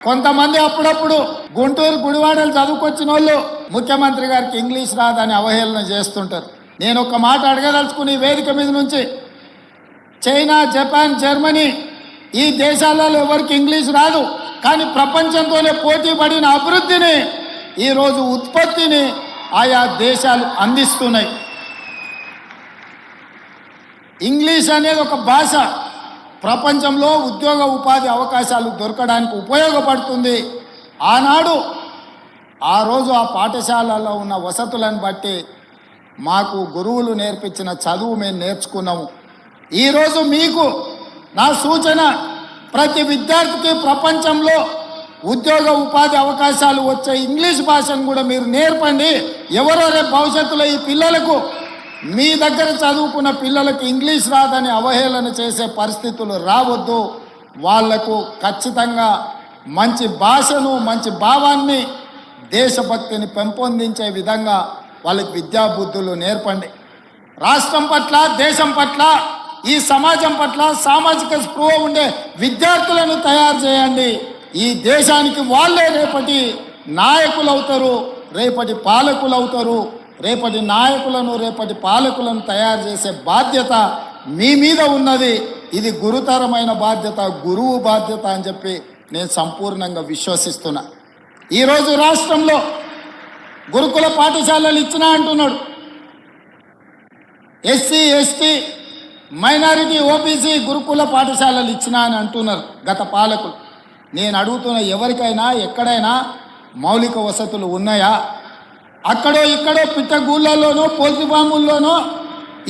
కొంతమంది అప్పుడప్పుడు గుంటూరు గుడివాడలు చదువుకొచ్చిన వాళ్ళు ముఖ్యమంత్రి గారికి ఇంగ్లీష్ రాదని అవహేళన చేస్తుంటారు. నేను ఒక మాట అడగదలుచుకుని వేదిక మీద నుంచి, చైనా, జపాన్, జర్మనీ ఈ దేశాలలో ఎవరికి ఇంగ్లీష్ రాదు, కానీ ప్రపంచంతోనే పోటీ పడిన అభివృద్ధిని, ఈరోజు ఉత్పత్తిని ఆయా దేశాలు అందిస్తున్నాయి. ఇంగ్లీష్ అనేది ఒక భాష ప్రపంచంలో ఉద్యోగ ఉపాధి అవకాశాలు దొరకడానికి ఉపయోగపడుతుంది. ఆనాడు ఆ రోజు ఆ పాఠశాలలో ఉన్న వసతులను బట్టి మాకు గురువులు నేర్పించిన చదువు మేము నేర్చుకున్నాము. ఈరోజు మీకు నా సూచన, ప్రతి విద్యార్థికి ప్రపంచంలో ఉద్యోగ ఉపాధి అవకాశాలు వచ్చే ఇంగ్లీష్ భాషను కూడా మీరు నేర్పండి. ఎవరో రేపు భవిష్యత్తులో ఈ పిల్లలకు, మీ దగ్గర చదువుకున్న పిల్లలకు ఇంగ్లీష్ రాదని అవహేళన చేసే పరిస్థితులు రావద్దు. వాళ్లకు ఖచ్చితంగా మంచి భాషను, మంచి భావాన్ని, దేశభక్తిని పెంపొందించే విధంగా వాళ్ళకి విద్యాబుద్ధులు నేర్పండి. రాష్ట్రం పట్ల, దేశం పట్ల, ఈ సమాజం పట్ల సామాజిక స్పృహ ఉండే విద్యార్థులను తయారు చేయండి. ఈ దేశానికి వాళ్ళే రేపటి నాయకులు అవుతారు, రేపటి పాలకులు అవుతారు. రేపటి నాయకులను, రేపటి పాలకులను తయారు చేసే బాధ్యత మీ మీద ఉన్నది. ఇది గురుతరమైన బాధ్యత, గురువు బాధ్యత అని చెప్పి నేను సంపూర్ణంగా విశ్వసిస్తున్నా. ఈరోజు రాష్ట్రంలో గురుకుల పాఠశాలలు ఇచ్చినా అంటున్నాడు. ఎస్సీ, ఎస్టీ, మైనారిటీ, ఓబీసీ గురుకుల పాఠశాలలు ఇచ్చినా అని అంటున్నారు గత పాలకులు. నేను అడుగుతున్న, ఎవరికైనా ఎక్కడైనా మౌలిక వసతులు ఉన్నాయా? అక్కడో ఇక్కడో పిట్టగూళ్ళలోనో పోల్ట్రీ ఫాముల్లోనో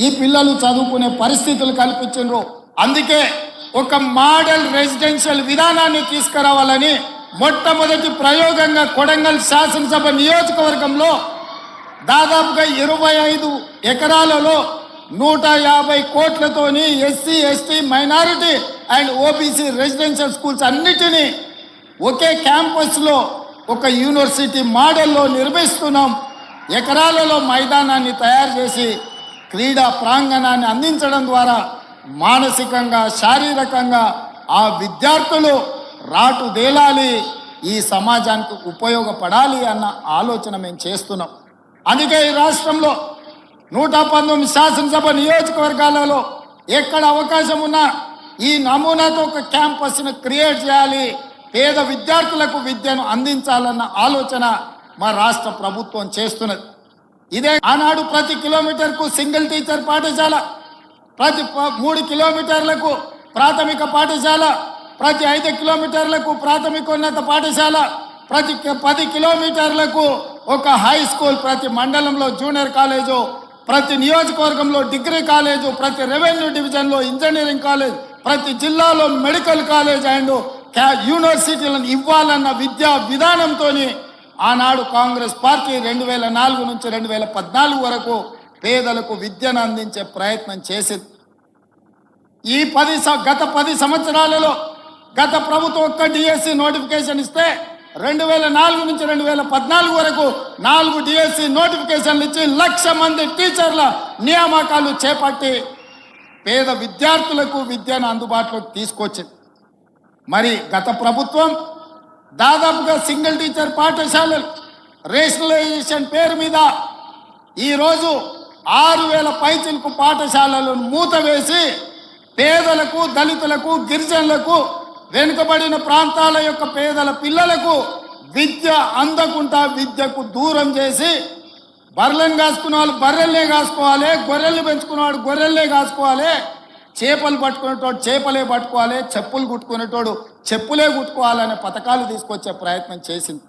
ఈ పిల్లలు చదువుకునే పరిస్థితులు కల్పించారు. అందుకే ఒక మోడల్ రెసిడెన్షియల్ విధానాన్ని తీసుకురావాలని మొట్టమొదటి ప్రయోగంగా కొడంగల్ శాసనసభ నియోజకవర్గంలో దాదాపుగా 25 ఎకరాలలో 150 కోట్లతోని SC, ST, minority and OBC residential schools అన్నిటినీ ఒకే క్యాంపస్లో ఒక యూనివర్సిటీ మోడల్లో నిర్మిస్తున్నాం. ఎకరాలలో మైదానాన్ని తయారు చేసి క్రీడా ప్రాంగణాన్ని అందించడం ద్వారా మానసికంగా, శారీరకంగా ఆ విద్యార్థులు రాటుదేలాలి, ఈ సమాజానికి ఉపయోగపడాలి అన్న ఆలోచన మేము చేస్తున్నాం. అందుకే ఈ రాష్ట్రంలో 119 శాసనసభ నియోజకవర్గాలలో ఎక్కడ అవకాశం ఉన్నా ఈ నమూనాతో ఒక క్యాంపస్ను క్రియేట్ చేయాలి, పేద విద్యార్థులకు విద్యను అందించాలన్న ఆలోచన మా రాష్ట్ర ప్రభుత్వం చేస్తున్నది. ఇదే ఆనాడు ప్రతి కిలోమీటర్కు సింగిల్ టీచర్ పాఠశాల, ప్రతి 3 కిలోమీటర్లకు ప్రాథమిక పాఠశాల, ప్రతి 5 కిలోమీటర్లకు ప్రాథమికోన్నత పాఠశాల, ప్రతి 10 కిలోమీటర్లకు ఒక హై స్కూల్, ప్రతి మండలంలో జూనియర్ కాలేజు, ప్రతి నియోజకవర్గంలో డిగ్రీ కాలేజు, ప్రతి రెవెన్యూ డివిజన్లో ఇంజనీరింగ్ కాలేజ్, ప్రతి జిల్లాలో మెడికల్ కాలేజ్ అండ్ యూనివర్సిటీలను ఇవ్వాలన్న విద్యా విధానంతో ఆనాడు కాంగ్రెస్ పార్టీ 2004 నుంచి 2014 వరకు పేదలకు విద్యను అందించే ప్రయత్నం చేసింది. ఈ గత 10 సంవత్సరాలలో గత ప్రభుత్వం ఒక్క డిఎస్సి నోటిఫికేషన్ ఇస్తే 2004 నుంచి 2014 వరకు 4 డిఎస్సి నోటిఫికేషన్లు ఇచ్చి 1,00,000 మంది టీచర్ల నియామకాలు చేపట్టి పేద విద్యార్థులకు విద్యను అందుబాటులోకి తీసుకొచ్చింది. మరి గత ప్రభుత్వం దాదాపుగా సింగిల్ టీచర్ పాఠశాలలు రేషనలైజేషన్ పేరు మీద ఈరోజు 6,000 పైచిలకు పాఠశాలలను మూతవేసి పేదలకు, దళితులకు, గిరిజనులకు, వెనుకబడిన ప్రాంతాల యొక్క పేదల పిల్లలకు విద్య అందకుండా విద్యకు దూరం చేసి, బర్రెలను కాసుకునే వాళ్ళు బర్రెల్నే కాసుకోవాలి, గొర్రెల్ని పెంచుకునేవాడు గొర్రెల్నే కాసుకోవాలి, చేపలు పట్టుకునేటోడు చేపలే పట్టుకోవాలి, చెప్పులు కుట్టుకునేటోడు చెప్పులే కుట్టుకోవాలనే పథకాలు తీసుకొచ్చే ప్రయత్నం చేసింది.